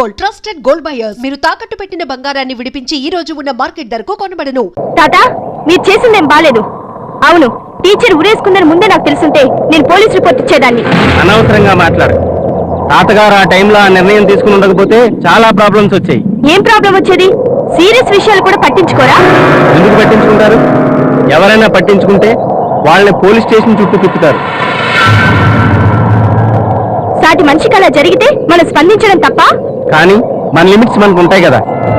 Gold trusted gold buyers. మీరు తాకట్టు పెట్టిన బంగారాన్ని విడిపించి ఈ రోజు ఉన్న మార్కెట్ ధరకు కొనబడను. తాతా, మీరు చేసిందేం బాలేదు. అవును, టీచర్ ఉరేసుకుందని ముందే నాకు తెలుసుంటే నేను పోలీస్ రిపోర్ట్ ఇచ్చేదాన్ని. అనవసరంగా మాట్లాడు. తాతగారు ఆ టైంలో ఆ నిర్ణయం తీసుకుని ఉండకపోతే చాలా ప్రాబ్లమ్స్ వచ్చాయి. ఏం ప్రాబ్లం వచ్చేది? సీరియస్ విషయాలు కూడా పట్టించుకోరా? ఎందుకు పట్టించుకుంటారు? ఎవరైనా పట్టించుకుంటే వాళ్ళని పోలీస్ స్టేషన్ చుట్టూ తిప్పుతారు. సాటి మనిషికి అలా జరిగితే మనం స్పందించడం తప్ప? కానీ మన లిమిట్స్ మనకు ఉంటాయి కదా.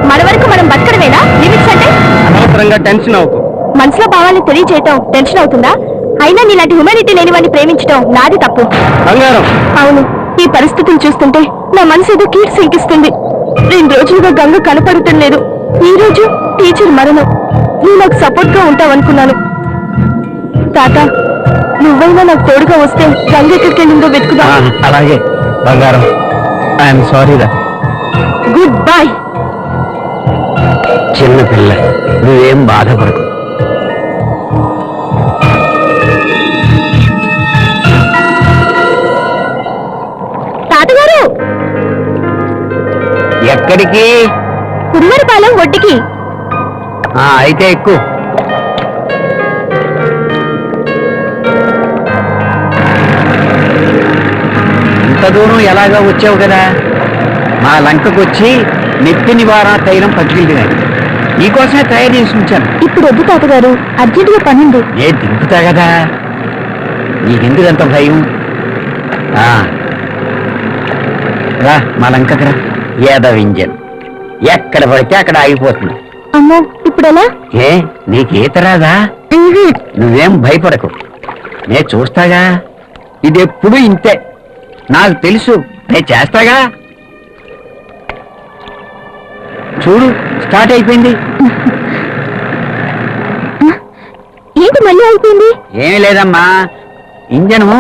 మన వరకు మనం బతకడమేనా లిమిట్స్ అంటే? అనవసరంగా టెన్షన్ అవుతూ మనసులో భావాన్ని తెలియజేయటం టెన్షన్ అవుతుందా? అయినా నీలాంటి హ్యూమానిటీ లేని వాడిని ప్రేమించడం నాది తప్పు. బంగారం, అవును, ఈ పరిస్థితులు చూస్తుంటే నా మనసు ఏదో కీట్ సింకిస్తుంది. 2 రోజులుగా గంగ కనపడటం లేదు. ఈ రోజు టీచర్ మరణం. నువ్వు నాకు సపోర్ట్ గా ఉంటావనుకున్నాను. తాత, నువ్వైనా నాకు తోడుగా వస్తే గంగ ఎక్కడికి వెళ్ళిందో వెతుకుదా. అలాగే బంగారం. ఐఎమ్ సారీరా. Good bye. చిన్న పిల్ల, నువ్వేం బాధపడకు. తాతగారు, ఎక్కడికి? కుమ్మరిపాలెం ఒడ్డుకి. అయితే ఎక్కువ. ఇంత దూరం ఎలాగా వచ్చావు కదా. మా లంకకు వచ్చి నెత్తి నివారణ తైలం పట్టుకెళ్ళినాయి. నీకోసమే తయారు చేసి ఉంచాను. ఇప్పుడు వద్దు తాతగారు, అర్జెంటుగా పనుంది. నేను దింపుతా కదా, నీకెందుకంత భయం? రా మా లంకకు రా. యాదవ్ ఇంజన్ ఎక్కడ పడితే అక్కడ ఆగిపోతుంది. అమ్మో, ఇప్పుడెలా? ఏ నీకేత రాదా? నువ్వేం భయపడకు, నేను చూస్తాగా. ఇది ఎప్పుడు ఇంతే, నాకు తెలుసు. నేను చేస్తాగా. చూడు, స్టార్ట్ అయిపోయింది. ఏంటి మళ్ళీ అయిపోయింది? ఏం లేదమ్మా, ఇంజను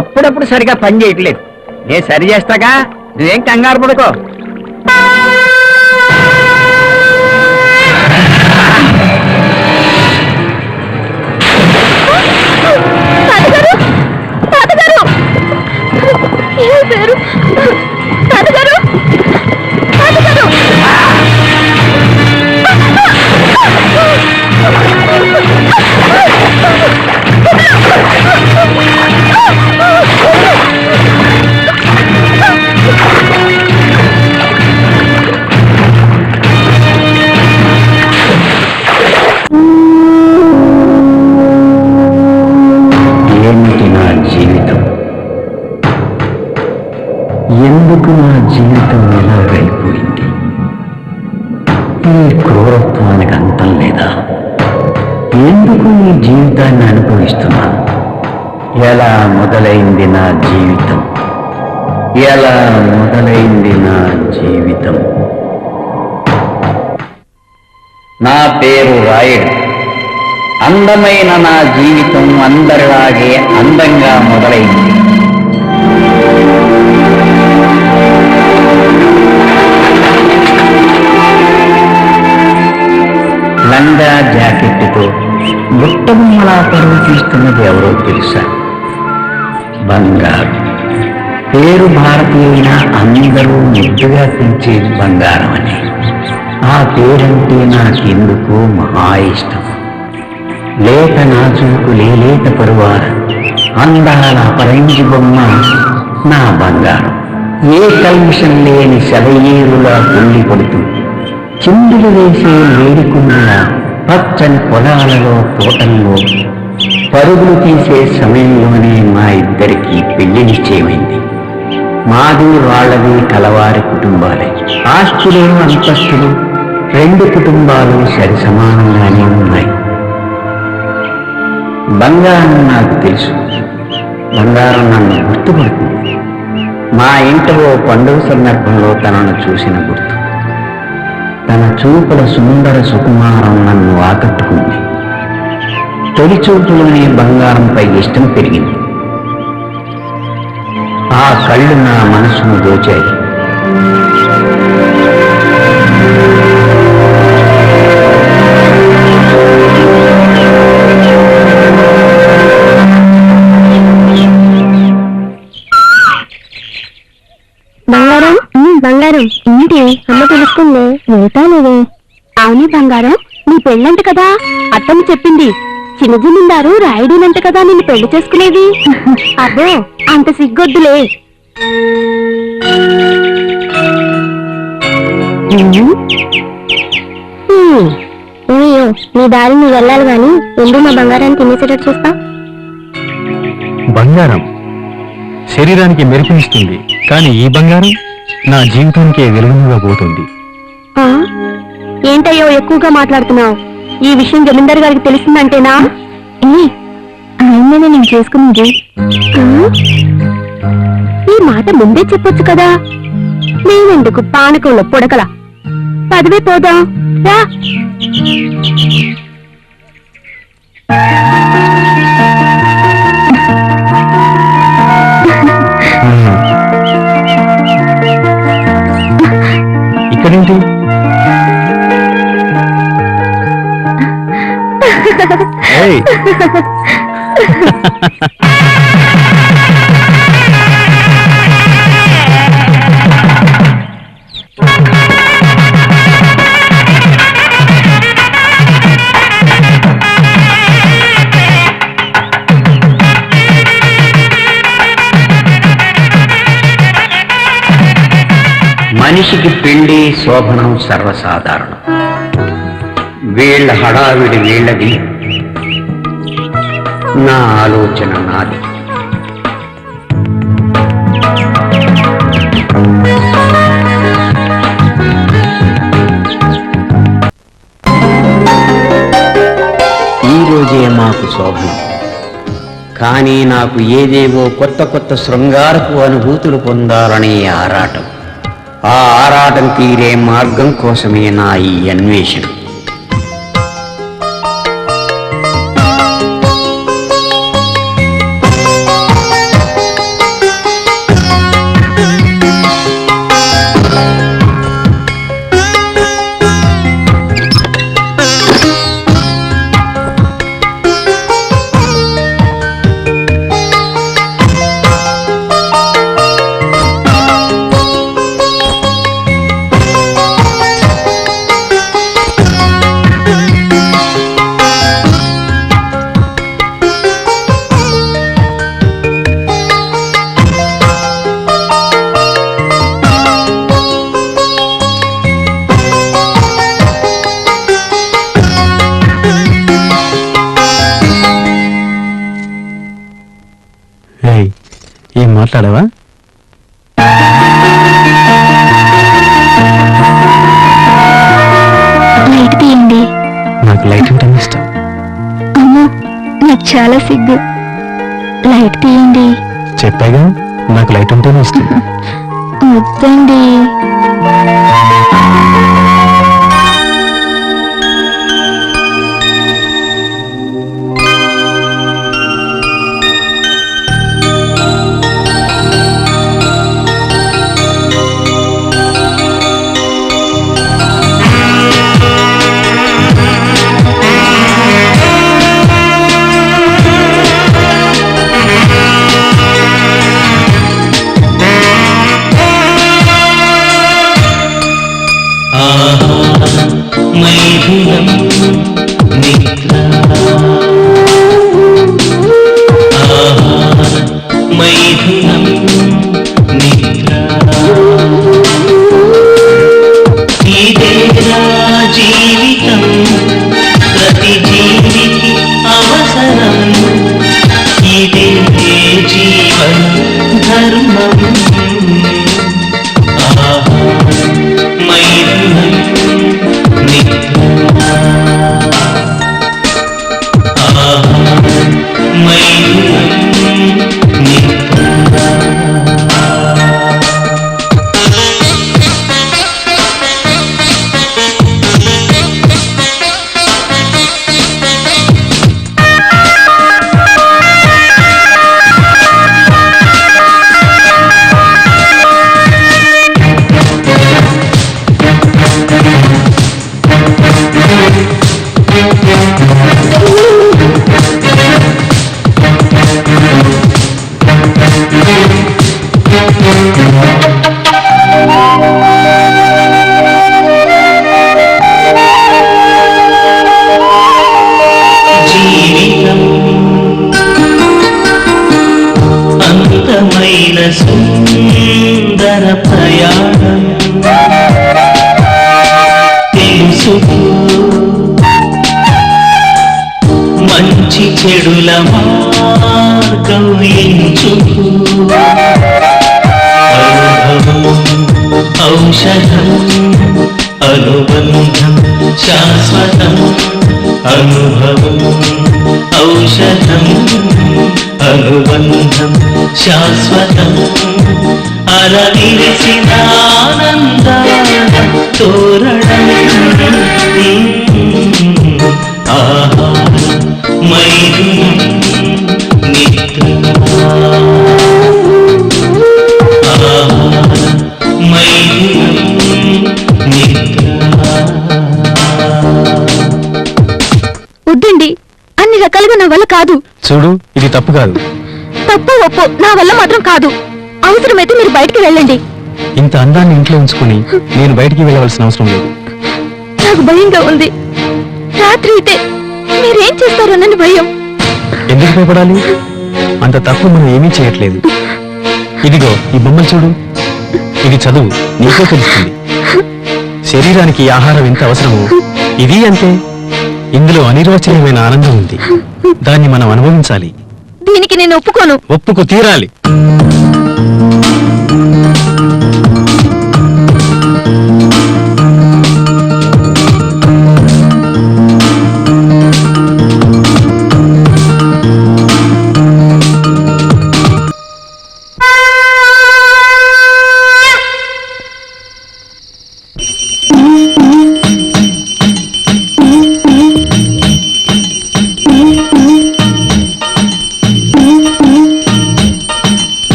అప్పుడప్పుడు సరిగా పని చేయట్లేదు. నేను సరి చేస్తాగా, నువ్వేం కంగారు పడుకో. ఎందుకు నా జీవితం ఎలాగైపోయింది? ఈ క్రూరత్వానికి అంతం లేదా? ఎందుకు ఈ జీవితాన్ని అనుభవిస్తున్నాను? ఎలా మొదలైంది నా జీవితం? ఎలా మొదలైంది నా జీవితం? నా పేరు రాయుడు. అందమైన నా జీవితం అందరిలాగే అందంగా మొదలైంది. లంగా జాకెట్తో బుట్టబొమ్మలా పరువు తీస్తున్నది ఎవరో తెలుసా? బంగారు. పేరు భారతీయుల అందరూ ముద్దుగా పెంచేది బంగారం అని. ఆ పేరంటే నాకెందుకో మహా ఇష్టం. లేత నాజూకు లేలేత పరువార అందాల పరంజి బొమ్మ నా బంగారం. ఏ కల్మిషం లేని సెలయేరులా పొంగి పడుతూ చిందులు వేసే వేడికుండ పచ్చని పొలాలలో తోటల్లో పరుగులు తీసే సమయంలోనే మా ఇద్దరికి పెళ్లి నిశ్చయమైంది. మాది వాళ్ళది కలవారి కుటుంబాలే. ఆస్తులు అంతస్తులు 2 కుటుంబాలు సరి సమానంగానే ఉన్నాయి. బంగారం నాకు తెలుసు. బంగారం నన్ను గుర్తుపడుతుంది. మా ఇంట్లో పండుగ సందర్భంలో తనను చూసిన గుర్తు. తన చూపుల సుందర సుకుమారం నన్ను ఆకట్టుకుంది. తొలి చూపులోనే బంగారంపై ఇష్టం పెరిగింది. ఆ కళ్ళు నా మనసును దోచాయి. బంగారం, ఏంటి అమ్మ తెలుసుకుంది వెళ్తాలేవే. అవును బంగారం, నీ పెళ్ళంట కదా, అత్తమ్మ చెప్పింది. చిన్న జమీందారు రాయుడునంట కదా నిన్ను పెళ్లి చేసుకునేది. అబ్బో అంత సిగ్గొద్దులే. నీ దారి నువ్వు వెళ్ళాలి గాని ఎందుకు మా బంగారాన్ని తినేసేటట్టు చూస్తా. బంగారం శరీరానికి మెరుపునిస్తుంది, కానీ ఈ బంగారం నా జీవితానికే వెలుగుగా పోతుంది. ఏంటయ్యో ఎక్కువగా మాట్లాడుతున్నావు? ఈ విషయం జమీందారు గారికి తెలిసిందంటేనా? ఆయననే నేను చేసుకున్నది. ఈ మాట ముందే చెప్పొచ్చు కదా. నేనెందుకు పానకంలో పొడకలా? పదవే పోదాం రా. ఇక్కడేంటి? ఏయ్! మనిషికి పెళ్లి శోభనం సర్వసాధారణం. వీళ్ళ హడావిడి వీళ్ళది, నా ఆలోచన నాది. ఈరోజే మాకు శోభనం, కానీ నాకు ఏదేవో కొత్త కొత్త శృంగారపు అనుభూతులు పొందాలనే ఆరాటం. ఆ ఆరాటం తీరే మార్గం కోసమే నా ఈ అన్వేషణ. ఏం మాట్లాడావా? లైట్ తీయండి. నాకు లైట్ అంటే ఇష్టం. అమ్మో నాకు చాలా సిగ్గు. లైట్ తీయండి. చెప్పాగా నాకు లైట్ ఉంటేనే ఇష్టం. వద్దండి. మైథిలం నిద్ర మైథిలం నిద్ర ఇదేనా జీవితం, ప్రతి జీవికి అవసరం, ఇదే జీవన ధర్మం. మైథిలం నిద్ర మార్గం ఎంచుకు అనుభవం ఔషధం అనుబంధం శాశ్వతం అనుభవం ఔషధం అనుబంధం శాశ్వతం అరవిరిసిన ఆనందాల తోరణం ఆహారం మైథునం నిద్ర ఆహారం మైథునం నిద్ర. వద్దండి, అన్ని రకాలుగా నా వల్ల కాదు. చూడు, ఇది తప్పు కాదు. తప్పు ఒప్పు నా వల్ల మాత్రం కాదు. అవసరమైతే మీరు బయటికి వెళ్ళండి. ఇంత అందాన్ని ఇంట్లో ఉంచుకుని నేను బయటికి వెళ్ళవలసిన అవసరం లేదు. నాకు భయంగా ఉంది. రాత్రి అయితే మీరేం చేస్తారోనని భయం. ఎందుకు భయపడాలి? అంత తప్పు మనం ఏమీ చేయట్లేదు. ఇదిగో ఈ బొమ్మలు చూడు. ఇది చదువు, నీకే తెలుస్తుంది. శరీరానికి ఆహారం ఎంత అవసరమో ఇది అంతే. ఇందులో అనిర్వచనీయమైన ఆనందం ఉంది. దాన్ని మనం అనుభవించాలి. దీనికి నేను ఒప్పుకోను. ఒప్పుకు తీరాలి.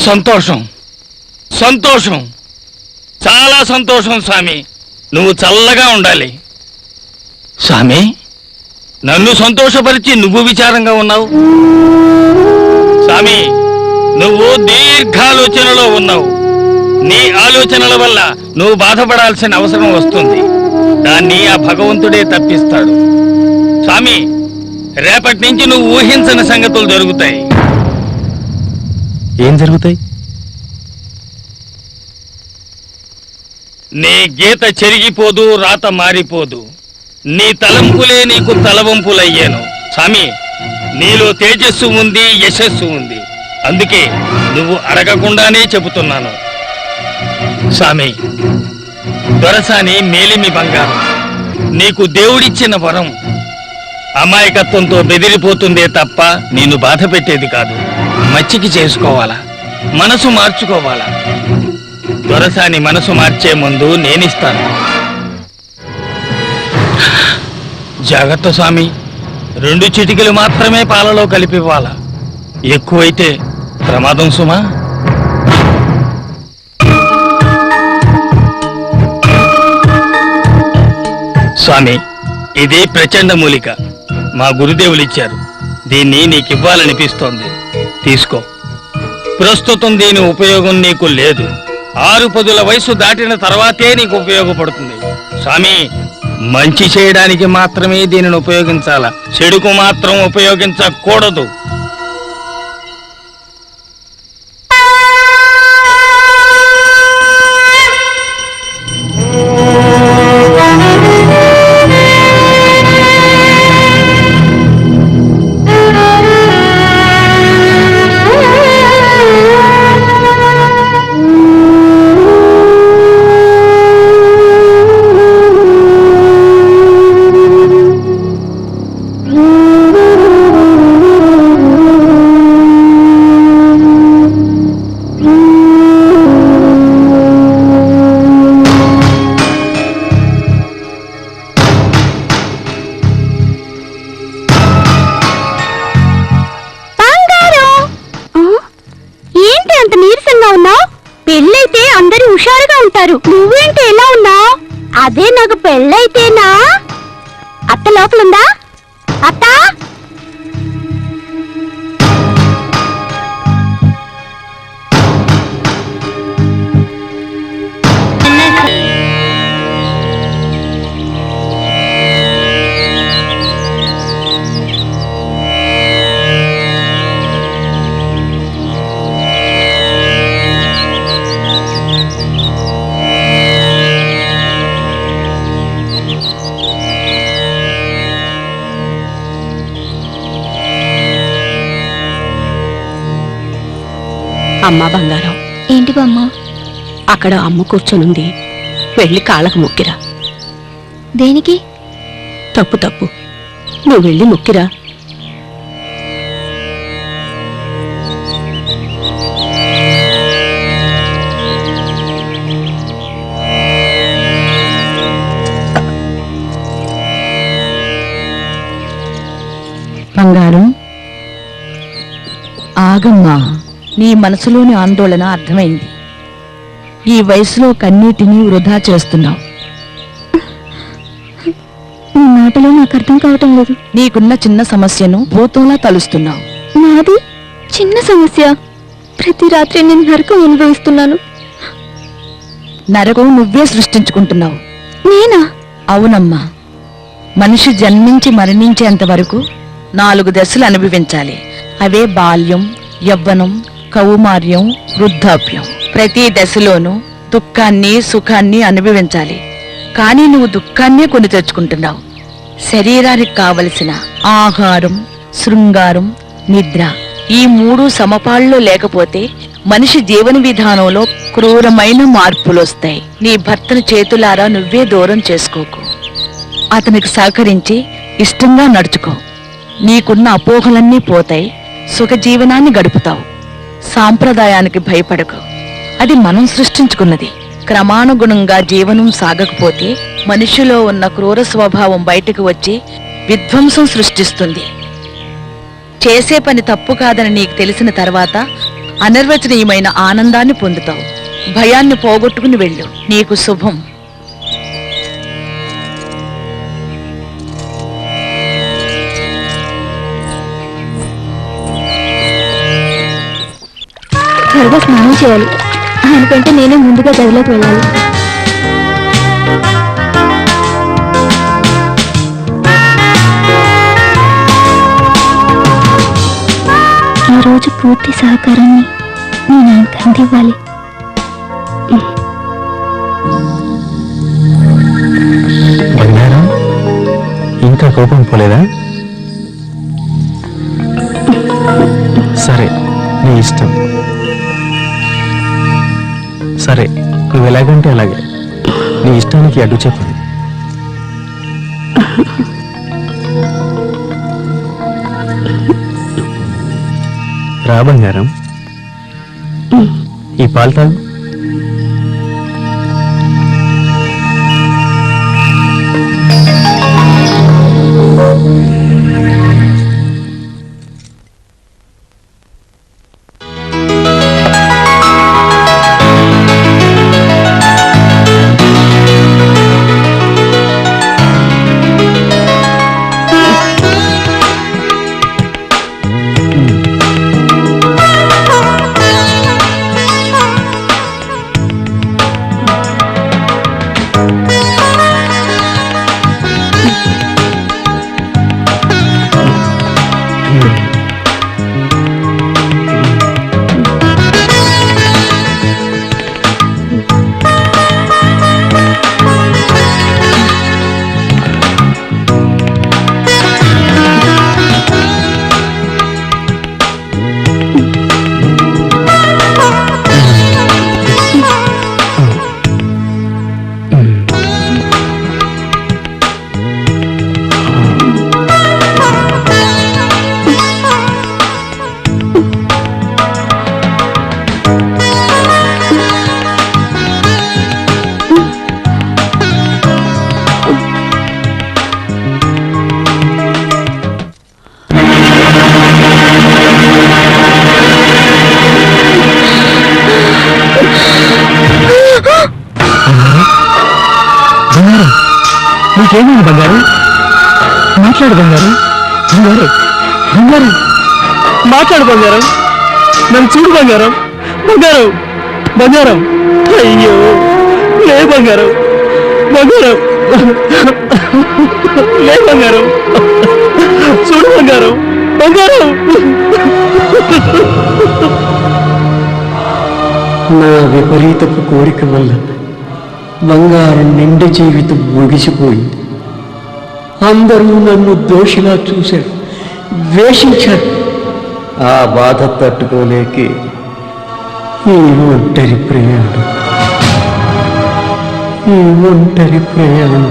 సంతోషం, సంతోషం, చాలా సంతోషం స్వామి. నువ్వు చల్లగా ఉండాలి స్వామి. నన్ను సంతోషపరిచి నువ్వు విచారంగా ఉన్నావు స్వామి. నువ్వు దీర్ఘాలోచనలో ఉన్నావు. నీ ఆలోచనల వల్ల నువ్వు బాధపడాల్సిన అవసరం వస్తుంది. దాన్ని ఆ భగవంతుడే తప్పిస్తాడు స్వామి. రేపటి నుంచి నువ్వు ఊహించని సంగతులు జరుగుతాయి. ఏం జరుగుతాయి? నీ గీత చెరిగిపోదు, రాత మారిపోదు. నీ తలంపులే నీకు తలవంపులయ్యాను స్వామి. నీలో తేజస్సు ఉంది, యశస్సు ఉంది. అందుకే నువ్వు అడగకుండానే చెబుతున్నాను స్వామి. దొరసాని మేలిమి బంగారం, నీకు దేవుడిచ్చిన వరం. అమాయకత్వంతో బెదిరిపోతుందే తప్ప నిన్ను బాధ పెట్టేది కాదు. మచ్చికి చేసుకోవాలా, మనసు మార్చుకోవాలా. దొరసాని మనసు మార్చే ముందు నేనిస్తాను. జాగ్రత్త స్వామి. 2 చిటికలు మాత్రమే పాలలో కలిపివ్వాలా. ఎక్కువైతే ప్రమాదం సుమా. స్వామి, ఇది ప్రచండ మూలిక. మా గురుదేవులిచ్చారు. దీన్ని నీకివ్వాలనిపిస్తోంది. తీసుకో. ప్రస్తుతం దీని ఉపయోగం నీకు లేదు. 6 పదుల వయసు దాటిన తర్వాతే నీకు ఉపయోగపడుతుంది స్వామి. మంచి చేయడానికి మాత్రమే దీనిని ఉపయోగించాలా, చెడుకు మాత్రం ఉపయోగించకూడదు. పెళ్ళైతే అందరూ హుషారుగా ఉంటారు. నువ్వేంటి ఎలా ఉన్నావు? అదే నాకు పెళ్ళైతేనా? అత్త లోపలుందా? అత్త అమ్మా బంగారం. ఏంటి బామ్మ? అక్కడ అమ్మ కూర్చొనుంది, వెళ్ళి కాళ్ళకు మొక్కిరా. దేనికి? తప్పు నువ్వు వెళ్ళి మొక్కిరా. బంగారం, ఆగమ్మా. నీ మనసులోని ఆందోళన అర్థమైంది. ఈ వయసులో కన్నీటిని వృధా చేస్తున్నావు. నీ మాటలు నాకు అర్థం కావటం లేదు. నీకున్న చిన్న సమస్యను భూతంలా తలుస్తున్నావు. నాది చిన్న సమస్య? ప్రతి రాత్రి నేను నరకం అనుభవిస్తున్నాను. నరకం నువ్వే సృష్టించుకుంటున్నావు. నేనా? అవునమ్మా. మనిషి జన్మించి మరణించేంత వరకు 4 దశలు అనుభవించాలి. అవే బాల్యం, యవ్వనం, కౌమార్యం, వృద్ధాప్యం. ప్రతి దశలోనూ దుఃఖాన్ని, సుఖాన్ని అనుభవించాలి. కానీ నువ్వు దుఃఖాన్నే కొని తెచ్చుకుంటున్నావు. శరీరానికి కావలసిన ఆహారం, శృంగారం, నిద్ర ఈ 3 సమపాళ్ళలో లేకపోతే మనిషి జీవన విధానంలో క్రూరమైన మార్పులొస్తాయి. నీ భర్తను చేతులారా నువ్వే దూరం చేసుకోకు. అతనికి సహకరించి ఇష్టంగా నడుచుకో. నీకున్న అపోహలన్నీ పోతాయి. సుఖజీవనాన్ని గడుపుతావు. సాంప్రదాయానికి భయపడకు. అది మనం సృష్టించుకున్నది. క్రమానుగుణంగా జీవనం సాగకపోతే మనిషిలో ఉన్న క్రూర స్వభావం బయటకు వచ్చి విధ్వంసం సృష్టిస్తుంది. చేసే పని తప్పు కాదని నీకు తెలిసిన తర్వాత అనిర్వచనీయమైన ఆనందాన్ని పొందుతావు. భయాన్ని పోగొట్టుకుని వెళ్ళు. నీకు శుభం. త్వరగా స్నానం చేయాలి. ఆయనకంటే నేనే ముందుగా గదిలోకి వెళ్ళాలి. ఈ రోజు పూర్తి సహకారాన్ని నేను ఆయనకు అందివ్వాలి. బంగారం, ఇంకా కోపం పోలేదా? సరే, నీ ఇష్టం. సరే, నువ్వు ఎలాగంటే అలాగే. నీ ఇష్టానికి అడ్డు చెప్పదు. రా బంగారం, ఈ పాలు తాగు. నీకేమైంది బంగారం? మాట్లాడు బంగారం. బంగారం, బంగారం, మాట్లాడు బంగారం. నన్ను చూడు బంగారం. బంగారం, బంగారం, అయ్యో లే బంగారం. బంగారం, లే బంగారం. చూడు బంగారం. బంగారం, నా విపరీతపు కోరిక వల్ల బంగారం నిండు జీవితం ముగిసిపోయింది. అందరూ నన్ను దోషిలా చూశారు, ద్వేషించారు. ఆ బాధ తట్టుకోలేకే ఈ ఒంటరి ప్రయాణం